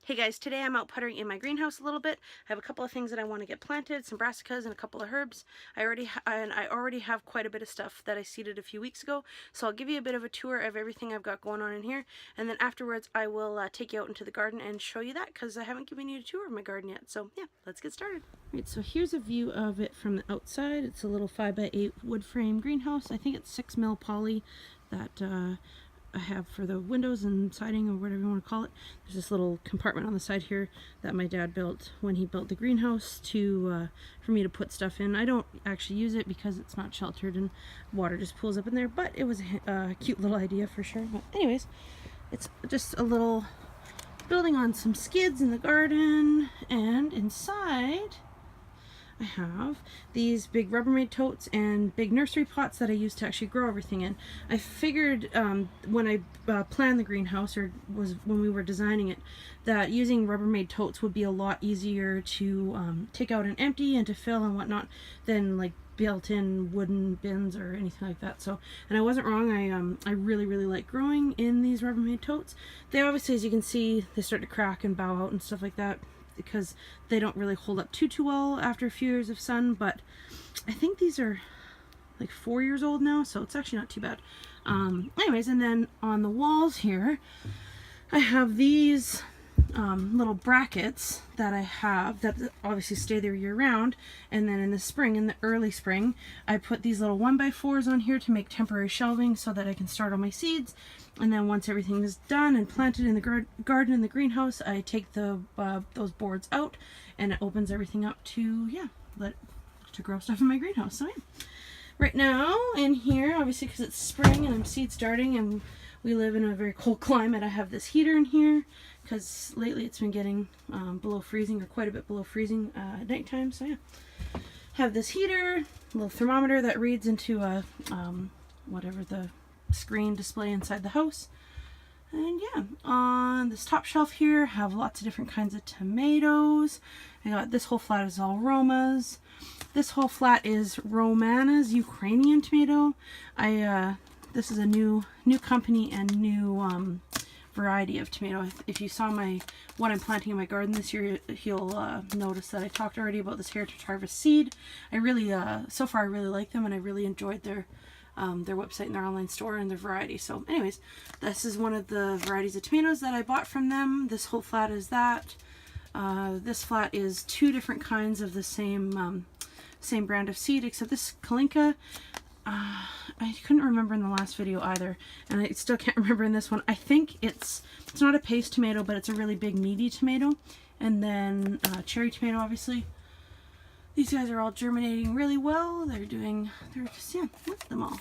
Hey guys, today I'm out puttering in my greenhouse a little bit. I have a couple of things that I want to get planted, some brassicas and a couple of herbs. I already have quite a bit of stuff that I seeded a few weeks ago, so I'll give you a bit of a tour of everything I've got going on in here, and then afterwards I will take you out into the garden and show you that, because I haven't given you a tour of my garden yet. So yeah, let's get started. Right, so here's a view of it from the outside. It's a little 5x8 wood frame greenhouse. I think it's 6mm poly that I have for the windows and siding, or whatever you want to call it. There's this little compartment on the side here that my dad built when he built the greenhouse to for me to put stuff in. I don't actually use it because it's not sheltered and water just pools up in there, but it was a cute little idea for sure. But anyways, it's just a little building on some skids in the garden, and inside I have these big Rubbermaid totes and big nursery pots that I use to actually grow everything in. I figured when I planned the greenhouse, or was when we were designing it, that using Rubbermaid totes would be a lot easier to take out and empty and to fill and whatnot than like built-in wooden bins or anything like that. So, and I wasn't wrong. I really like growing in these Rubbermaid totes. They obviously, as you can see, they start to crack and bow out and stuff like that, because they don't really hold up too well after a few years of sun. But I think these are like 4 years old now, so it's actually not too bad. Anyways, and then on the walls here I have these little brackets that I have that obviously stay there year round, and then in the spring, in the early spring, I put these little 1x4s on here to make temporary shelving so that I can start all my seeds. And then once everything is done and planted in the garden in the greenhouse, I take the those boards out, and it opens everything up to to grow stuff in my greenhouse. So yeah. Right now in here, obviously because it's spring and I'm seed starting and we live in a very cold climate, I have this heater in here because lately it's been getting below freezing, or quite a bit below freezing at nighttime. So yeah, have this heater, a little thermometer that reads into a whatever the screen display inside the house. And yeah, on this top shelf here, have lots of different kinds of tomatoes. I got this whole flat is all Romas. This whole flat is Romana's Ukrainian tomato. This is a new company and new variety of tomato. If you saw what I'm planting in my garden this year, you'll notice that I talked already about this Heritage Harvest seed. I really, so far I really like them, and I really enjoyed their website and their online store and their variety. So anyways, this is one of the varieties of tomatoes that I bought from them. This whole flat is that. This flat is 2 different kinds of the same brand of seed, except this Kalinka, I couldn't remember in the last video either, and I still can't remember in this one. I think it's not a paste tomato, but it's a really big meaty tomato. And then cherry tomato, obviously. These guys are all germinating really well. They're just, yeah, look at them all.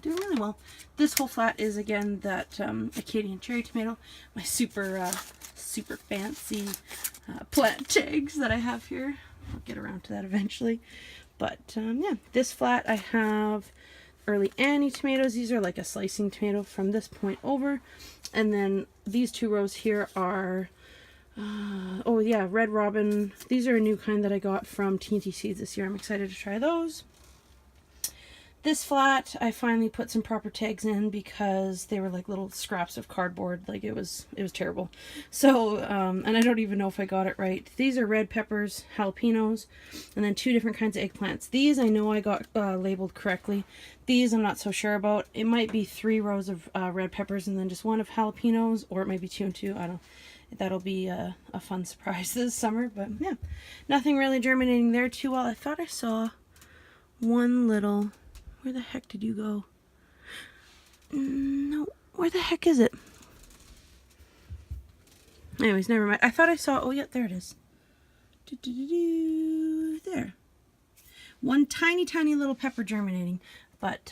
Doing really well. This whole flat is, again, that Acadian cherry tomato. My super fancy plant tags that I have here. I'll get around to that eventually. But, yeah, this flat I have early Annie tomatoes. These are like a slicing tomato from this point over. And then these 2 rows here are oh yeah, Red Robin. These are a new kind that I got from Teensy Seeds this year. I'm excited to try those. This flat, I finally put some proper tags in because they were like little scraps of cardboard. Like it was terrible. So, and I don't even know if I got it right. These are red peppers, jalapenos, and then 2 different kinds of eggplants. These I know I got labeled correctly. These I'm not so sure about. It might be 3 rows of red peppers and then just 1 of jalapenos, or it might be 2 and 2. I don't know. That'll be a fun surprise this summer. But yeah, nothing really germinating there too well. I thought I saw one little... Where the heck did you go? No, where the heck is it? Anyways, never mind. I thought I saw... Oh, yeah, there it is. There. One tiny little pepper germinating. But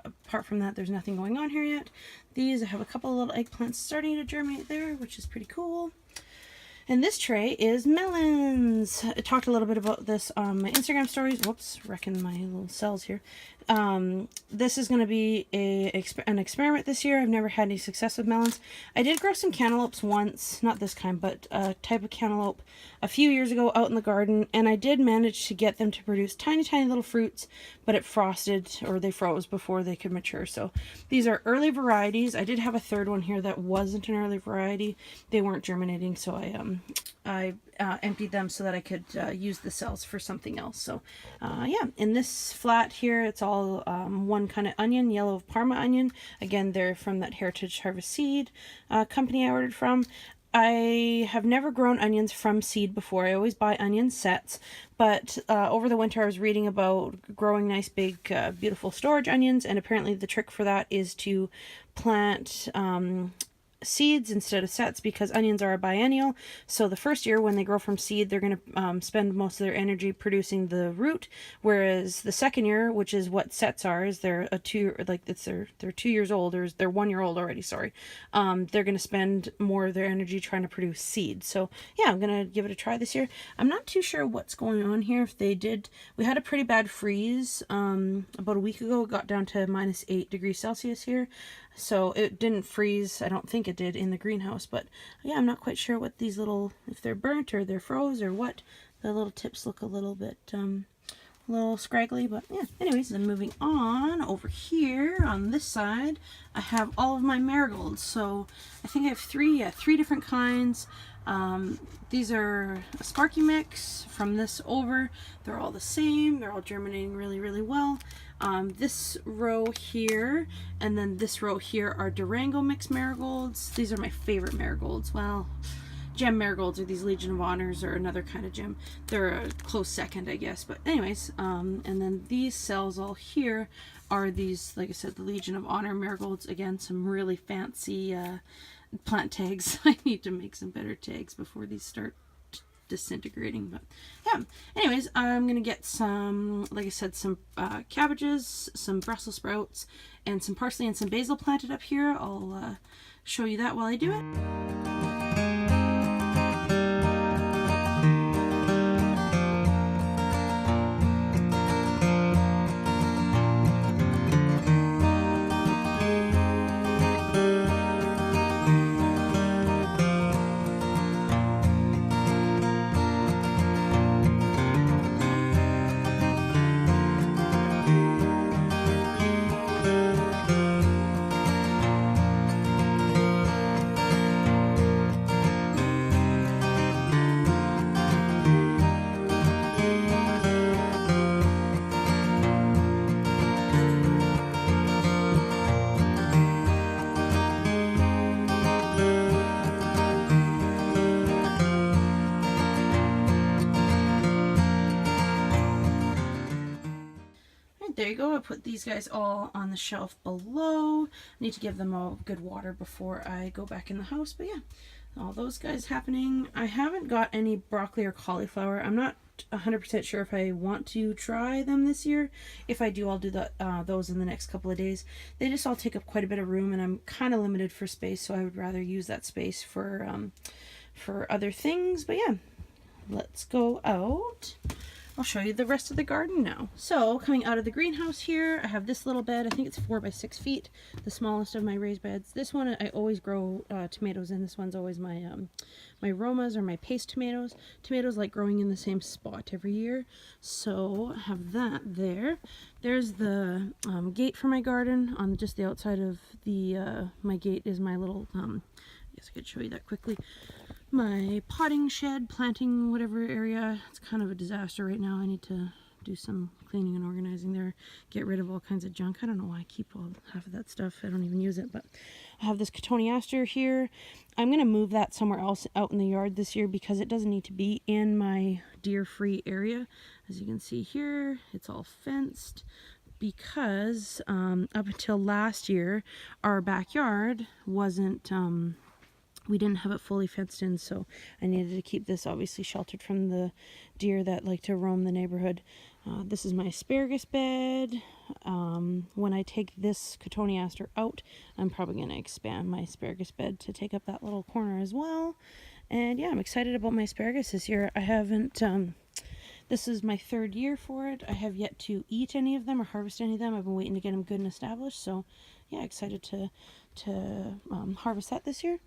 apart from that, there's nothing going on here yet. These, I have a couple of little eggplants starting to germinate there, which is pretty cool. And this tray is melons. I talked a little bit about this on my Instagram stories. Whoops, wrecking my little cells here. This is going to be an experiment this year. I've never had any success with melons. I did grow some cantaloupes once, not this kind, but a type of cantaloupe a few years ago out in the garden, and I did manage to get them to produce tiny, tiny little fruits, but it frosted, or they froze before they could mature. So these are early varieties. I did have a third one here that wasn't an early variety. They weren't germinating, so I emptied them so that I could use the cells for something else. So yeah, in this flat here, it's all one kind of onion, yellow Parma onion. Again, they're from that Heritage Harvest Seed company I ordered from. I have never grown onions from seed before. I always buy onion sets, but over the winter I was reading about growing nice big beautiful storage onions, and apparently the trick for that is to plant seeds instead of sets, because onions are a biennial. So the first year when they grow from seed, they're going to spend most of their energy producing the root, whereas the second year, which is what sets are, is they're they're 2 years old, or they're 1 year old already, sorry. They're going to spend more of their energy trying to produce seed. So yeah, I'm going to give it a try this year. I'm not too sure what's going on here. If they did, we had a pretty bad freeze about a week ago. It got down to -8 degrees Celsius here. So it didn't freeze, I don't think it did, in the greenhouse, but yeah, I'm not quite sure what these little, if they're burnt or they're froze or what. The little tips look a little bit, a little scraggly, but yeah. Anyways, then moving on over here on this side, I have all of my marigolds. So I think I have three different kinds. These are a Sparky mix from this over. They're all the same. They're all germinating really, really well. This row here and then this row here are Durango mix marigolds. These are my favorite marigolds. Well, gem marigolds, or these Legion of Honors, or another kind of gem. They're a close second, I guess. But anyways, and then these cells all here are these, like I said, the Legion of Honor marigolds. Again, some really fancy plant tags. I need to make some better tags before these start disintegrating, but yeah. Anyways, I'm gonna get some, like I said, some cabbages, some Brussels sprouts, and some parsley and some basil planted up here. I'll show you that while I do it. There you go. I put these guys all on the shelf below. I need to give them all good water before I go back in the house. But yeah, all those guys happening. I haven't got any broccoli or cauliflower. I'm not 100% sure if I want to try them this year. If I do, I'll do those in the next couple of days. They just all take up quite a bit of room, and I'm kind of limited for space, so I would rather use that space for other things. But yeah, let's go out. I'll show you the rest of the garden now. So coming out of the greenhouse here, I have this little bed. I think it's 4 by 6 feet, the smallest of my raised beds. This one I always grow tomatoes in. This one's always my my Romas, or my paste tomatoes. Tomatoes like growing in the same spot every year. So I have that there. There's the gate for my garden. On just the outside of the my gate is my little, I guess I could show you that quickly. My potting shed, planting whatever area. It's kind of a disaster right now. I need to do some cleaning and organizing there, get rid of all kinds of junk. I don't know why I keep half of that stuff. I don't even use it, but I have this cotoneaster here. I'm going to move that somewhere else out in the yard this year because it doesn't need to be in my deer-free area. As you can see here, it's all fenced because up until last year, our backyard wasn't... we didn't have it fully fenced in, so I needed to keep this obviously sheltered from the deer that like to roam the neighborhood. This is my asparagus bed. When I take this cotoneaster out, I'm probably going to expand my asparagus bed to take up that little corner as well. And yeah, I'm excited about my asparagus this year. I haven't, this is my 3rd year for it. I have yet to eat any of them or harvest any of them. I've been waiting to get them good and established. So yeah, excited to harvest that this year.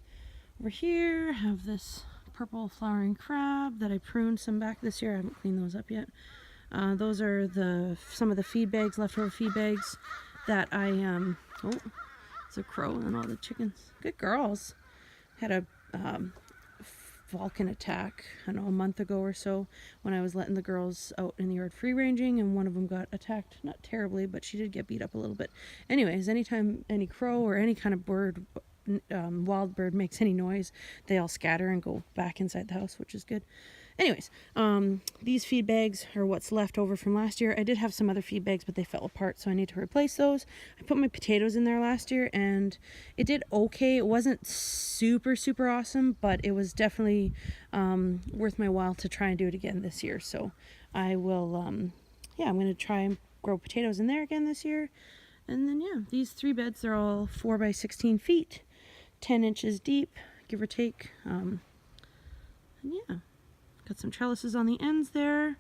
Over here, I have this purple flowering crab that I pruned some back this year. I haven't cleaned those up yet. Those are some of the feed bags, leftover feed bags that I, oh, it's a crow and all the chickens. Good girls. Had a Vulcan attack, I don't know, a month ago or so when I was letting the girls out in the yard free ranging, and one of them got attacked, not terribly, but she did get beat up a little bit. Anyways, anytime any crow or any kind of bird, wild bird makes any noise, they all scatter and go back inside the house, which is good. Anyways, these feed bags are what's left over from last year. I did have some other feed bags, but they fell apart, so I need to replace those. I put my potatoes in there last year, and it did okay. It wasn't super, super awesome, but it was definitely worth my while to try and do it again this year. So I will, yeah, I'm going to try and grow potatoes in there again this year. And then, yeah, these 3 beds, they're all 4 by 16 feet, 10 inches deep, give or take. And yeah. Got some trellises on the ends there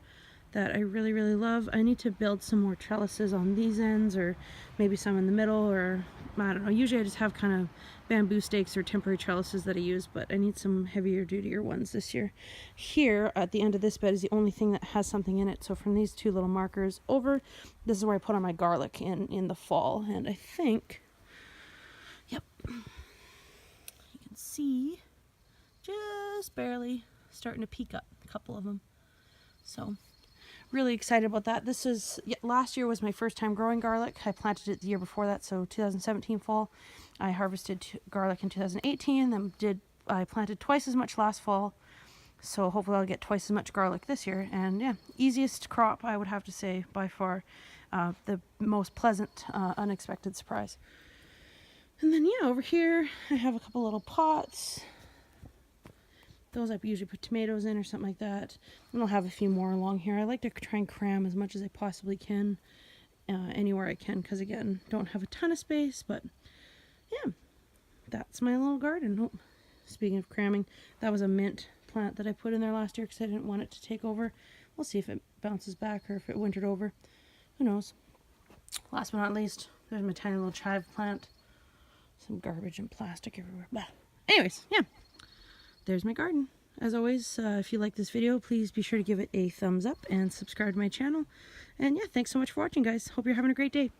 that I really, really love. I need to build some more trellises on these ends, or maybe some in the middle, or I don't know. Usually I just have kind of bamboo stakes or temporary trellises that I use, but I need some heavier dutier ones this year. Here at the end of this bed is the only thing that has something in it. So from these 2 little markers over, this is where I put on my garlic in the fall. And I think, yep, you can see just barely starting to peek up, a couple of them. So really excited about that. This is, last year was my first time growing garlic. I planted it the year before that, so 2017 fall. I harvested garlic in 2018, then I planted twice as much last fall, so hopefully I'll get twice as much garlic this year. And yeah, easiest crop, I would have to say, by far. The most pleasant, unexpected surprise. And then yeah, over here I have a couple little pots. Those I usually put tomatoes in or something like that. And I'll have a few more along here. I like to try and cram as much as I possibly can anywhere I can, because again, don't have a ton of space. But yeah, that's my little garden. Oh, speaking of cramming, that was a mint plant that I put in there last year because I didn't want it to take over. We'll see if it bounces back or if it wintered over. Who knows? Last but not least, there's my tiny little chive plant. Some garbage and plastic everywhere. Bah. Anyways, yeah. There's my garden. As always, if you like this video, please be sure to give it a thumbs up and subscribe to my channel. And yeah, thanks so much for watching, guys. Hope you're having a great day.